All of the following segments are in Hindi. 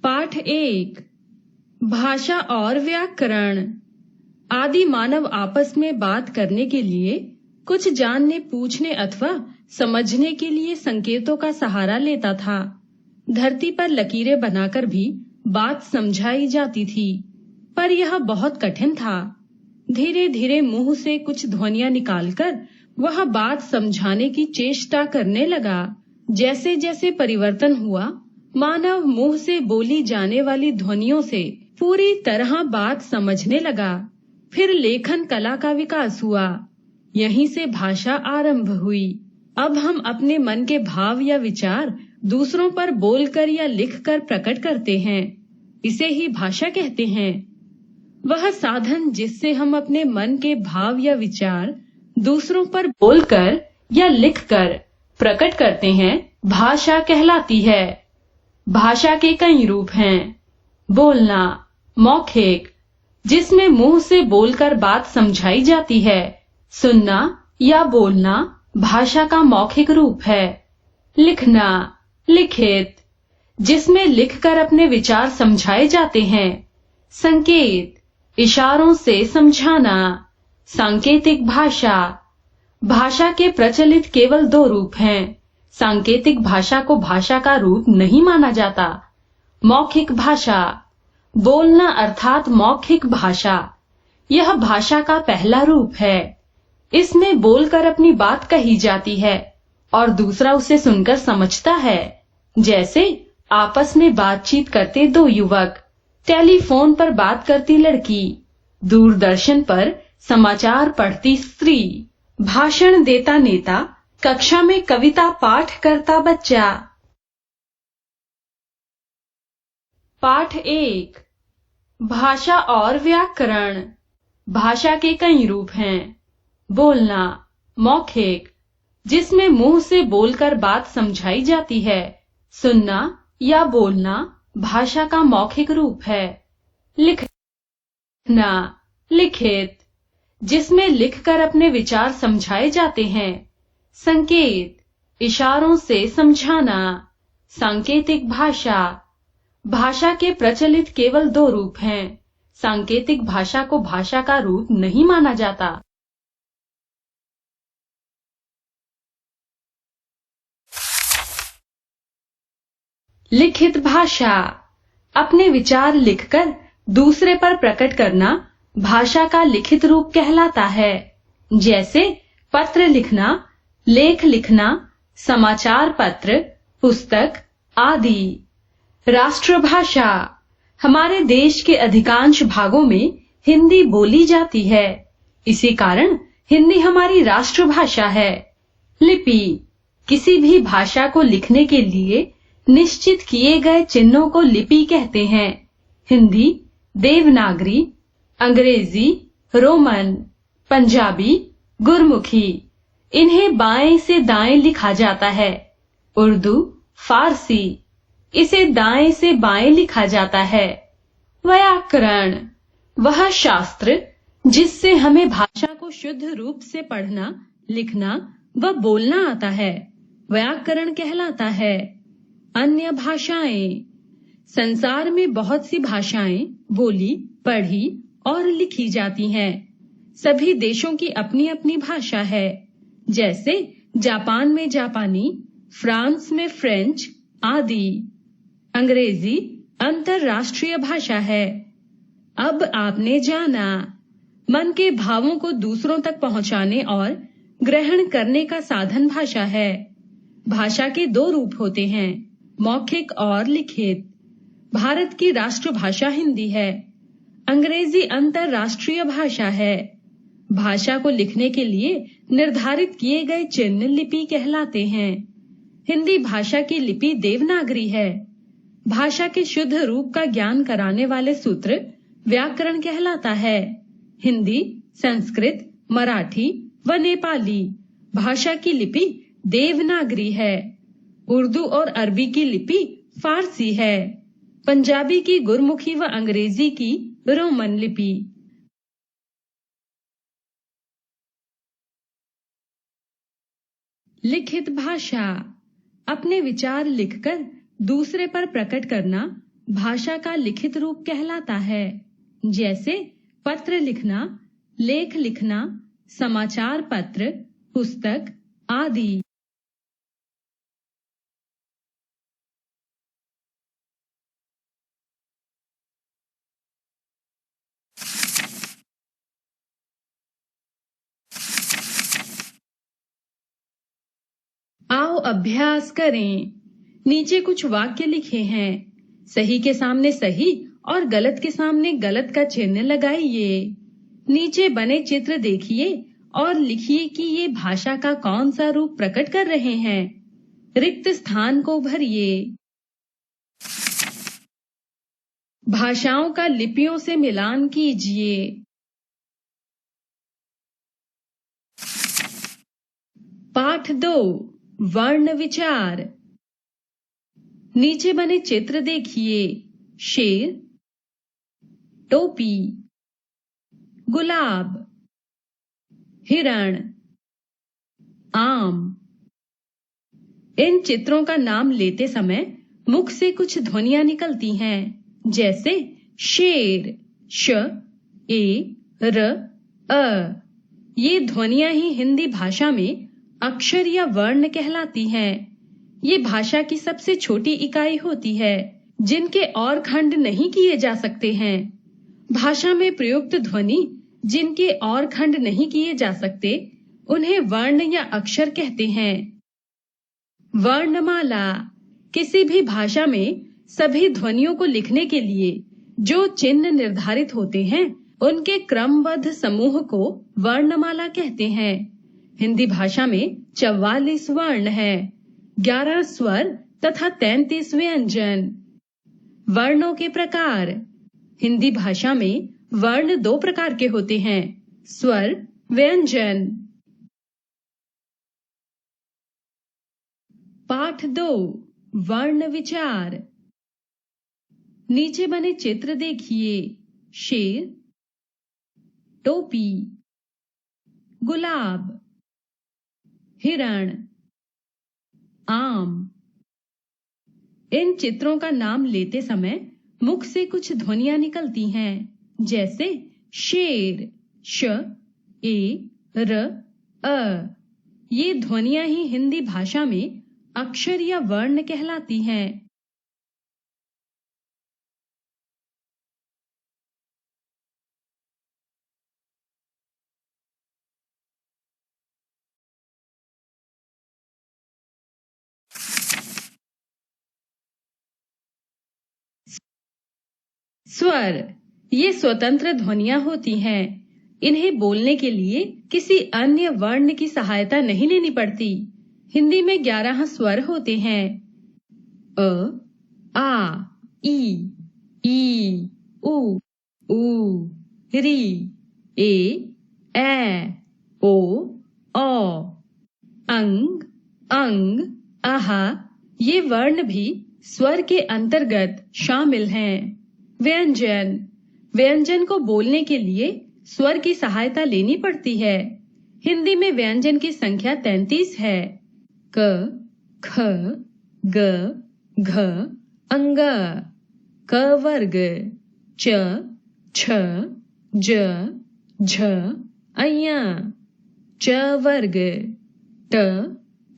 पाठ 1 भाषा और व्याकरण। आदि मानव आपस में बात करने के लिए कुछ जानने, पूछने अथवा समझने के लिए संकेतों का सहारा लेता था। धरती पर लकीरें बनाकर भी बात समझाई जाती थी, पर यह बहुत कठिन था। धीरे धीरे मुंह से कुछ ध्वनियां निकालकर वह बात समझाने की चेष्टा करने लगा। जैसे जैसे परिवर्तन हुआ, मानव मुंह से बोली जाने वाली ध्वनियों से पूरी तरह बात समझने लगा। फिर लेखन कला का विकास हुआ। यहीं से भाषा आरंभ हुई। अब हम अपने मन के भाव या विचार दूसरों पर बोलकर या लिखकर प्रकट करते हैं। इसे ही भाषा कहते हैं। वह साधन जिससे हम अपने मन के भाव या विचार दूसरों पर बोलकर या लिखकर प्रकट करते हैं, भाषा कहलाती है। भाषा के कई रूप हैं। बोलना, मौखिक, जिसमें मुंह से बोलकर बात समझाई जाती है। सुनना या बोलना भाषा का मौखिक रूप है। लिखना, लिखित, जिसमें लिखकर अपने विचार समझाए जाते हैं। संकेत, इशारों से समझाना। सांकेतिक भाषा। भाषा के प्रचलित केवल 2 रूप हैं। सांकेतिक भाषा को भाषा का रूप नहीं माना जाता। मौखिक भाषा, बोलना अर्थात मौखिक भाषा, यह भाषा का पहला रूप है। इसमें बोलकर अपनी बात कही जाती है और दूसरा उसे सुनकर समझता है। जैसे आपस में बातचीत करते 2 युवक, टेलीफोन पर बात करती लड़की, दूरदर्शन पर समाचार पढ़ती स्त्री, भाषण देता नेता, कक्षा में कविता पाठ करता बच्चा। पाठ 1 भाषा और व्याकरण। भाषा के कई रूप हैं। बोलना, मौखिक, जिसमें मुंह से बोलकर बात समझाई जाती है। सुनना या बोलना भाषा का मौखिक रूप है। लिखना, लिखित, जिसमें लिखकर अपने विचार समझाए जाते हैं। संकेत, इशारों से समझाना। सांकेतिक भाषा। भाषा के प्रचलित केवल 2 रूप हैं। सांकेतिक भाषा को भाषा का रूप नहीं माना जाता। लिखित भाषा, अपने विचार लिखकर दूसरे पर प्रकट करना भाषा का लिखित रूप कहलाता है। जैसे पत्र लिखना, लेख लिखना, समाचार पत्र, पुस्तक आदि। राष्ट्रभाषा, हमारे देश के अधिकांश भागों में हिंदी बोली जाती है। इसी कारण हिंदी हमारी राष्ट्रभाषा है। लिपि, किसी भी भाषा को लिखने के लिए निश्चित किए गए चिन्हों को लिपि कहते हैं। हिंदी, देवनागरी, अंग्रेजी, रोमन, पंजाबी, गुरमुखी, इन्हें बाएं से दाएं लिखा जाता है। उर्दू, फारसी, इसे दाएं से बाएं लिखा जाता है। व्याकरण, वह शास्त्र जिससे हमें भाषा को शुद्ध रूप से पढ़ना, लिखना व बोलना आता है, व्याकरण कहलाता है। अन्य भाषाएं, संसार में बहुत सी भाषाएं बोली, पढ़ी और लिखी जाती हैं। सभी देशों की अपनी अपनी भाषा है। जैसे जापान में जापानी, फ्रांस में फ्रेंच आदि। अंग्रेजी अंतर्राष्ट्रीय भाषा है। अब आपने जाना, मन के भावों को दूसरों तक पहुंचाने और ग्रहण करने का साधन भाषा है। भाषा के 2 रूप होते हैं, मौखिक और लिखित। भारत की राष्ट्रभाषा हिंदी है। अंग्रेजी अंतर्राष्ट्रीय भाषा है। भाषा को लिखने के लिए निर्धारित किए गए चिन्ह लिपि कहलाते हैं। हिंदी भाषा की लिपि देवनागरी है। भाषा के शुद्ध रूप का ज्ञान कराने वाले सूत्र व्याकरण कहलाता है। हिंदी, संस्कृत, मराठी व नेपाली भाषा की लिपि देवनागरी है। उर्दू और अरबी की लिपि फारसी है। पंजाबी की गुरमुखी व अंग्रेजी की रोमन लिपि। लिखित भाषा, अपने विचार लिखकर दूसरे पर प्रकट करना भाषा का लिखित रूप कहलाता है, जैसे पत्र लिखना, लेख लिखना, समाचार पत्र, पुस्तक आदि। आओ अभ्यास करें। नीचे कुछ वाक्य लिखे हैं। सही के सामने सही और गलत के सामने गलत का चिन्ह लगाइए। नीचे बने चित्र देखिए और लिखिए कि ये भाषा का कौन सा रूप प्रकट कर रहे हैं। रिक्त स्थान को भरिए। भाषाओं का लिपियों से मिलान कीजिए। पाठ 2 वर्ण विचार। नीचे बने चित्र देखिए। शेर, टोपी, गुलाब, हिरण, आम। इन चित्रों का नाम लेते समय मुख से कुछ ध्वनियां निकलती हैं, जैसे शेर, श, ए, र, अ। ये ध्वनियां ही हिंदी भाषा में अक्षर या वर्ण कहलाती हैं। ये भाषा की सबसे छोटी इकाई होती है, जिनके और खंड नहीं किए जा सकते हैं। भाषा में प्रयुक्त ध्वनि जिनके और खंड नहीं किए जा सकते, उन्हें वर्ण या अक्षर कहते हैं। वर्णमाला। किसी भी भाषा में सभी ध्वनियों को लिखने के लिए जो चिन्ह निर्धारित होते हैं, उनके क्रमबद्ध समूह को वर्णमाला कहते हैं। हिंदी भाषा में 44 वर्ण है, 11 स्वर तथा 33 व्यंजन। वर्णों के प्रकार। हिंदी भाषा में वर्ण 2 प्रकार के होते हैं, स्वर, व्यंजन। पाठ 2 वर्ण विचार। नीचे बने चित्र देखिए। शेर, टोपी, गुलाब, हिरण, आम। इन चित्रों का नाम लेते समय मुख से कुछ ध्वनियां निकलती हैं, जैसे शेर, श, ए, र, अ। ये ध्वनियां ही हिंदी भाषा में अक्षर या वर्ण कहलाती हैं। स्वर। ये स्वतंत्र ध्वनियां होती हैं। इन्हें बोलने के लिए किसी अन्य वर्ण की सहायता नहीं लेनी पड़ती। हिंदी में 11 स्वर होते हैं। अ, आ, ई, उ, री, ए, ओ, अंग, आहा। ये वर्ण भी स्वर के अंतर्गत शामिल हैं। व्यंजन। व्यंजन को बोलने के लिए स्वर की सहायता लेनी पड़ती है। हिंदी में व्यंजन की संख्या 33 है। क, ख, ग, घ, अंग। क वर्ग, च, छ, ज, झ, अय्या। च वर्ग, ट,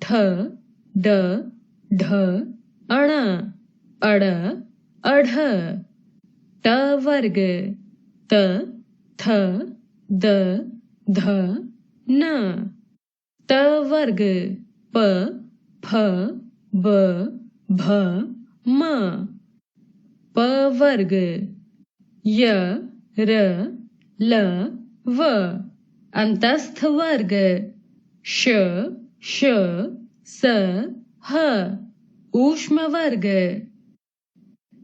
ठ, ड, ढ, अण, अड़, अढ़। ट वर्ग, त, थ, द, ध, न। त वर्ग, प, फ, ब, भ, म। प वर्ग, य, र, ल, व। अंतस्थ वर्ग, श, श, स, ह। ऊष्म वर्ग।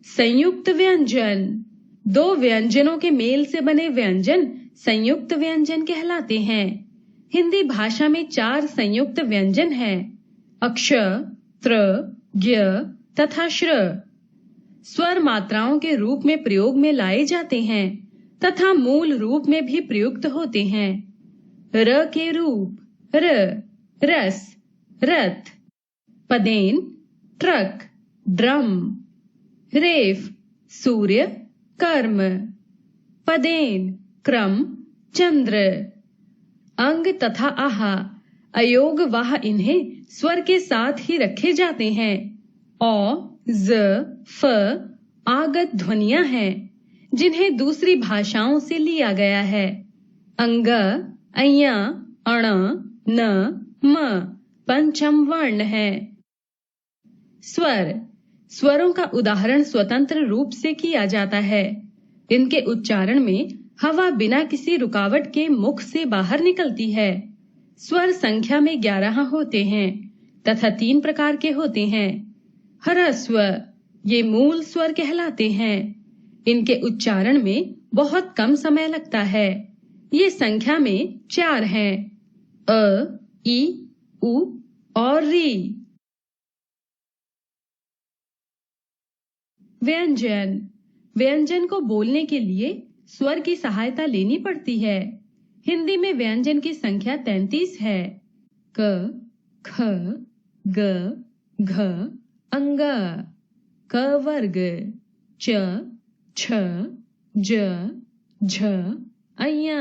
संयुक्त व्यंजन। 2 व्यंजनों के मेल से बने व्यंजन संयुक्त व्यंजन कहलाते हैं। हिंदी भाषा में 4 संयुक्त व्यंजन हैं, अक्ष, त्र, ज्ञ तथा श्र। स्वर मात्राओं के रूप में प्रयोग में लाए जाते हैं तथा मूल रूप में भी प्रयुक्त होते हैं। र के रूप, र, रस, रथ। पदेन, ट्रक, ड्रम। रेफ, सूर्य कर्म, पदेन क्रम चंद्र, अंग तथा आहा अयोग वाह इन्हें स्वर के साथ ही रखे जाते हैं। औ, ज, फ आगत ध्वनियां हैं जिन्हें दूसरी भाषाओं से लिया गया है। अंग, अय्या, अण, न, म पंचम वर्ण है। स्वर, स्वरों का उदाहरण स्वतंत्र रूप से किया जाता है। इनके उच्चारण में हवा बिना किसी रुकावट के मुख से बाहर निकलती है। स्वर संख्या में 11 होते हैं तथा 3 प्रकार के होते हैं। ह्रस्व, ये मूल स्वर कहलाते हैं। इनके उच्चारण में बहुत कम समय लगता है। ये संख्या में 4 हैं। अ, ई, उ और री। व्यंजन, व्यंजन को बोलने के लिए स्वर की सहायता लेनी पड़ती है। हिंदी में व्यंजन की संख्या 33 है। क, ख, ग, घ, अंग, क वर्ग, च, छ, ज, झ, अय्या,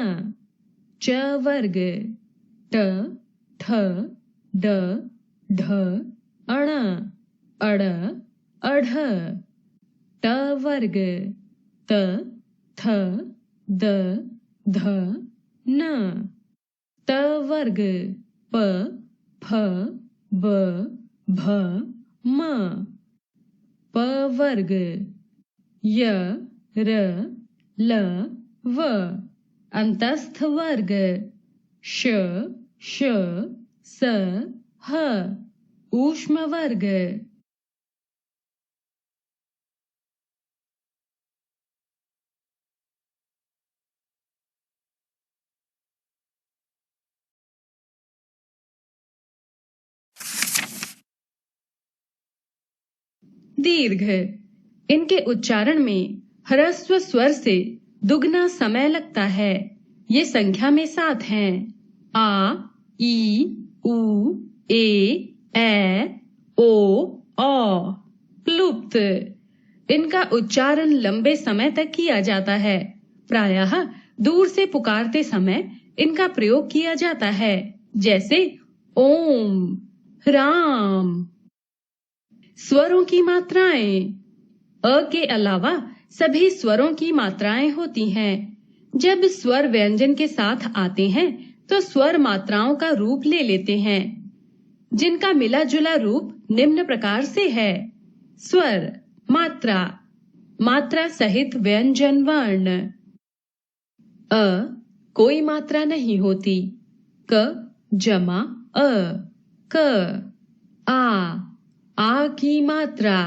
च वर्ग, ट, ठ, ड, ढ, अण, अड़, अढ़, ट वर्ग, त, थ, द, ध, न, त वर्ग, प, फ, ब, भ, म, प वर्ग, य, र, ल, व, अंतस्थ वर्ग, श, श, स, ह, ऊष्म वर्ग। दीर्घ, इनके उच्चारण में ह्रस्व स्वर से दुगना समय लगता है। ये संख्या में 7 हैं। आ, ई, उ, ए, ओ, औ। प्लुप्त, इनका उच्चारण लंबे समय तक किया जाता है। प्रायः दूर से पुकारते समय इनका प्रयोग किया जाता है, जैसे ओम, राम। स्वरों की मात्राएं, अ के अलावा सभी स्वरों की मात्राएं होती हैं। जब स्वर व्यंजन के साथ आते हैं तो स्वर मात्राओं का रूप ले लेते हैं, जिनका मिला जुला रूप निम्न प्रकार से है। स्वर, मात्रा, मात्रा सहित व्यंजन वर्ण। अ कोई मात्रा नहीं होती। क जमा अ, क। आ की मात्रा।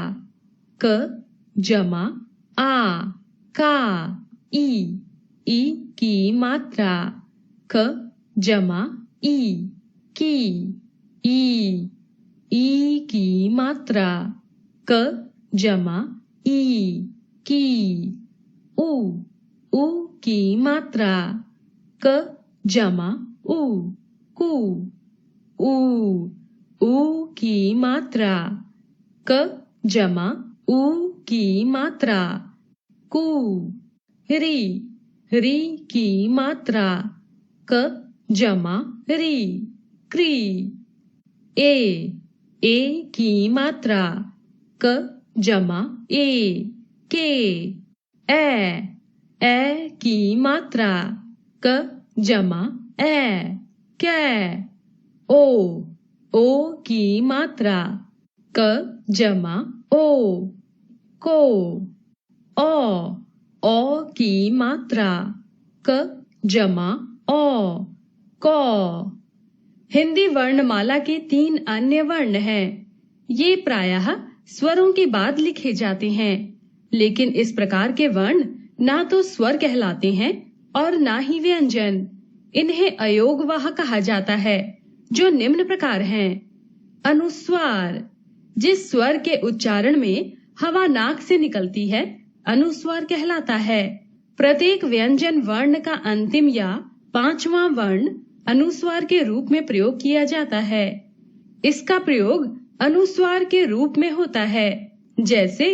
क जमा आ, का। ई की मात्रा। क जमा ई, की। ई की मात्रा। क जमा ई, की। उ की मात्रा। क जमा उ, कु। उ की मात्रा। क जमा उ की मात्रा, कु। री की मात्रा। क जमा री, क्री। ए की मात्रा। क जमा ए, के। ए की मात्रा। क जमा ए, कै। ओ की मात्रा। क जमा ओ, को। औ की मात्रा। क जमा औ, कौ। हिंदी वर्णमाला के 3 अन्य वर्ण हैं। ये प्रायः स्वरों के बाद लिखे जाते हैं, लेकिन इस प्रकार के वर्ण ना तो स्वर कहलाते हैं और ना ही व्यंजन। इन्हें अयोगवाह कहा जाता है, जो निम्न प्रकार हैं। अनुस्वार, जिस स्वर के उच्चारण में हवा नाक से निकलती है, अनुस्वार कहलाता है। प्रत्येक व्यंजन वर्ण का अंतिम या 5वां वर्ण अनुस्वार के रूप में प्रयोग किया जाता है। इसका प्रयोग अनुस्वार के रूप में होता है, जैसे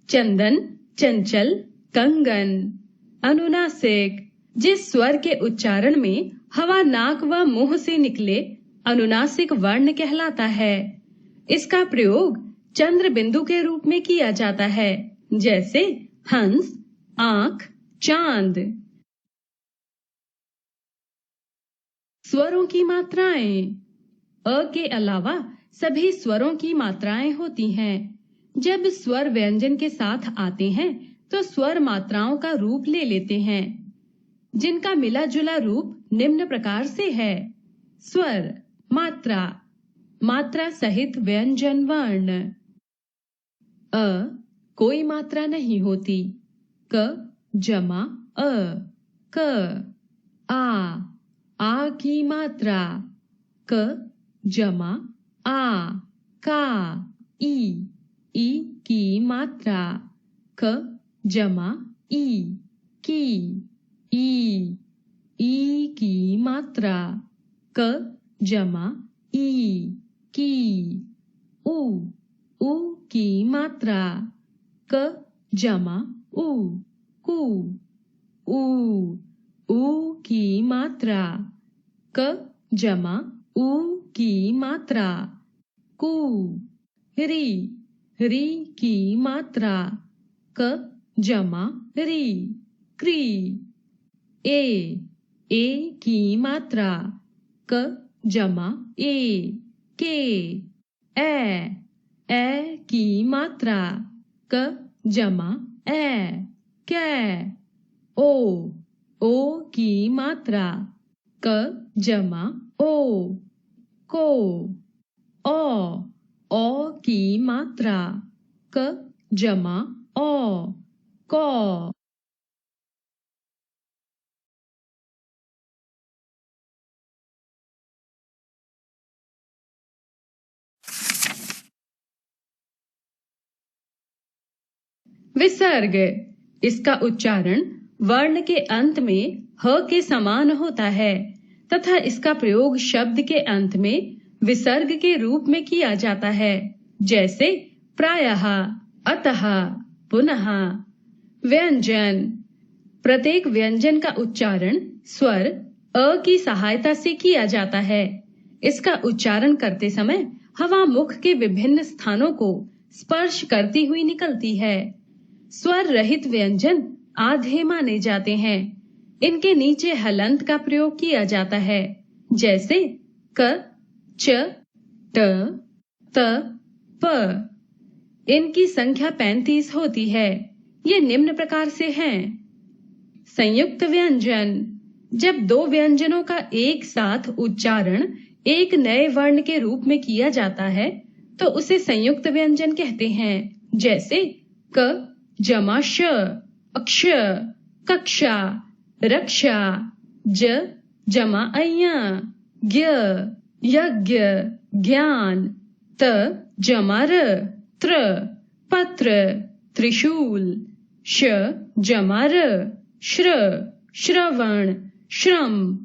चंदन चंचल, कंगन। अनुनासिक, जिस स्वर के उच्चारण में हवा नाक व मुंह से निकले अनुनासिक वर्ण कहलाता है। इसका प्रयोग चंद्र बिंदु के रूप में किया जाता है, जैसे हंस, आंख, चांद। स्वरों की मात्राएं। अ के अलावा सभी स्वरों की मात्राएं होती हैं। जब स्वर व्यंजन के साथ आते हैं तो स्वर मात्राओं का रूप ले लेते हैं, जिनका मिला जुला रूप निम्न प्रकार से है। स्वर, मात्रा, मात्रा सहित व्यंजन वर्ण। अ कोई मात्रा नहीं होती। क जमा अ, क। आ की मात्रा। क जमा आ, का। ई की मात्रा। क जमा ई, की। ई की मात्रा। क जमा ई, की। उ की मात्रा। क जमा उ, कु। उ की मात्रा। क जमा उ की मात्रा, कु। री की मात्रा। क जमा री, क्री। ए की मात्रा। क जमा ए, के। ए की मात्रा। क जमा ए, कै। ओ की मात्रा। क जमा ओ, को। ओ की मात्रा। क जमा ओ, कौ। विसर्ग, इसका उच्चारण वर्ण के अंत में ह के समान होता है तथा इसका प्रयोग शब्द के अंत में विसर्ग के रूप में किया जाता है, जैसे प्रायः, अतः, पुनः। व्यंजन, प्रत्येक व्यंजन का उच्चारण स्वर अ की सहायता से किया जाता है। इसका उच्चारण करते समय हवा मुख के विभिन्न स्थानों को स्पर्श करती हुई निकलती है। स्वर रहित व्यंजन आधे माने जाते हैं। इनके नीचे हलंत का प्रयोग किया जाता है, जैसे क, च, ट, त, प। इनकी संख्या 35 होती है। ये निम्न प्रकार से हैं। संयुक्त व्यंजन, जब दो व्यंजनों का एक साथ उच्चारण एक नए वर्ण के रूप में किया जाता है तो उसे संयुक्त व्यंजन कहते हैं, जैसे क जमा श, अक्ष, कक्षा, रक्षा। ज जमा अय्या, ज्ञ, यज्ञ, ज्ञान। त जमा र, त्र, पत्र, त्रिशूल। श जमा र, श्र, श्रवण, श्रम।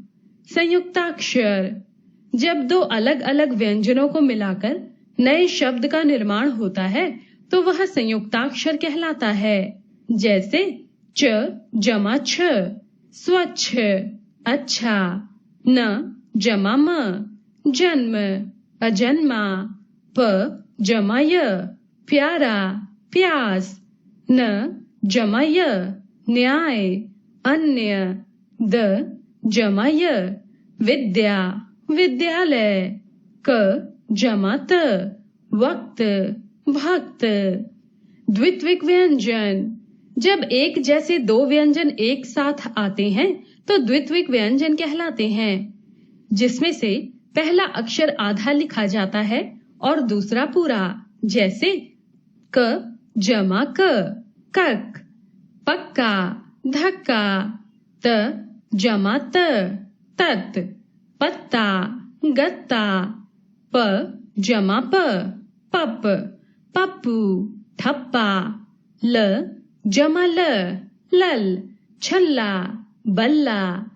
संयुक्ताक्षर, जब दो अलग अलग व्यंजनों को मिलाकर नए शब्द का निर्माण होता है तो वह संयुक्ताक्षर कहलाता है, जैसे च जमा छ, स्वच्छ, अच्छा। न जमा म, जन्म, अजन्मा। प जमा य, प्यारा, प्यास। न जमा य, न्याय, अन्य। द जमा य, विद्या, विद्यालय। क जमा त, वक्त, भक्त। द्वित्विक व्यंजन, जब एक जैसे दो व्यंजन एक साथ आते हैं तो द्वित्विक व्यंजन कहलाते हैं, जिसमें से पहला अक्षर आधा लिखा जाता है और दूसरा पूरा, जैसे क जमा क, कक, पक्का, धक्का। त जमा त, तत, पत्ता, गत्ता। प जमा प, पप, पप्पू, ठप्पा। ल जमा ल, लल, छल्ला, बल्ला।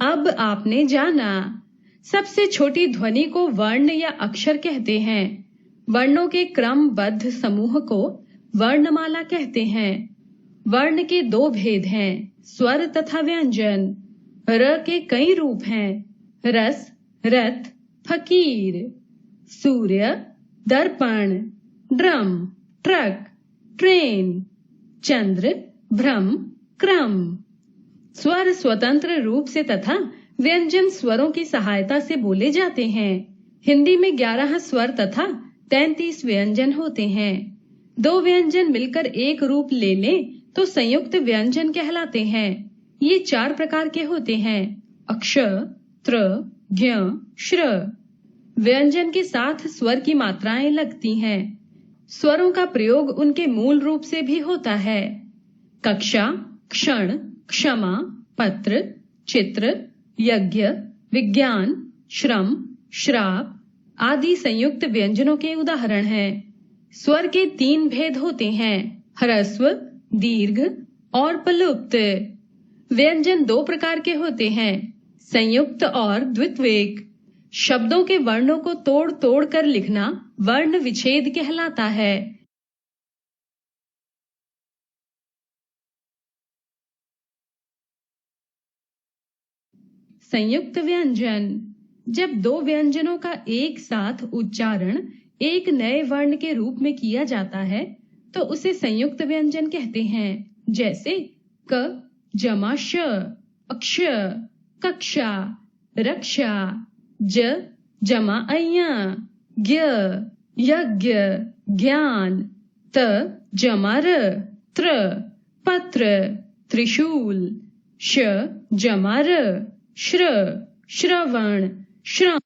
अब आपने जाना, सबसे छोटी ध्वनि को वर्ण या अक्षर कहते हैं। वर्णों के क्रमबद्ध समूह को वर्णमाला कहते हैं। वर्ण के दो भेद हैं, स्वर तथा व्यंजन। र के कई रूप हैं, रस, रथ, फकीर। सूर्य, दर्पण, ड्रम, ट्रक, ट्रेन। चंद्र, भ्रम, क्रम। स्वर स्वतंत्र रूप से तथा व्यंजन स्वरों की सहायता से बोले जाते हैं। हिंदी में 11 स्वर तथा 33 व्यंजन होते हैं। दो व्यंजन मिलकर एक रूप ले लें तो संयुक्त व्यंजन कहलाते हैं। ये 4 प्रकार के होते हैं, अक्ष, त्र, ज्ञ, श्र। व्यंजन के साथ स्वर की मात्राएं लगती हैं। स्वरों का प्रयोग उनके मूल रूप से भी होता है। कक्षा, क्षण, क्षमा, पत्र, चित्र, यज्ञ, विज्ञान, श्रम, श्राप आदि संयुक्त व्यंजनों के उदाहरण हैं। स्वर के 3 भेद होते हैं, ह्रस्व, दीर्घ और प्लुप्त। व्यंजन 2 प्रकार के होते हैं, संयुक्त और द्वित्विक। शब्दों के वर्णों को तोड़ तोड़ कर लिखना वर्ण विच्छेद कहलाता है। संयुक्त व्यंजन, जब 2 व्यंजनों का एक साथ उच्चारण एक नए वर्ण के रूप में किया जाता है तो उसे संयुक्त व्यंजन कहते हैं। जैसे क जमा श, अक्ष, कक्षा, रक्षा। ज जमा अय्या, ज्ञ, यज्ञ, ज्ञान। त जमा र, त्र, पत्र, त्रिशूल। श जमा र, श्र, श्रवण, श्रम।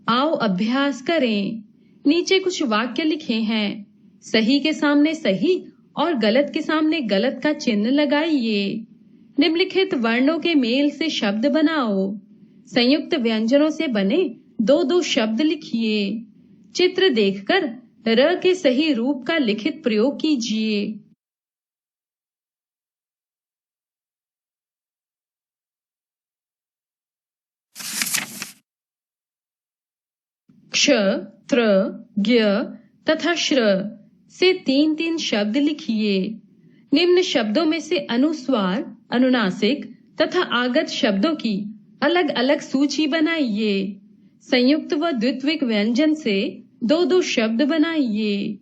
आओ अभ्यास करें। नीचे कुछ वाक्य लिखे हैं, सही के सामने सही और गलत के सामने गलत का चिन्ह लगाइए। निम्नलिखित वर्णों के मेल से शब्द बनाओ। संयुक्त व्यंजनों से बने 2-2 शब्द लिखिए। चित्र देखकर र के सही रूप का लिखित प्रयोग कीजिए। क्ष, त्र, ज्ञ तथा श्र से 3-3 शब्द लिखिए। निम्न शब्दों में से अनुस्वार, अनुनासिक तथा आगत शब्दों की अलग अलग सूची बनाइए। संयुक्त व द्वित्विक व्यंजन से 2-2 शब्द बनाइए।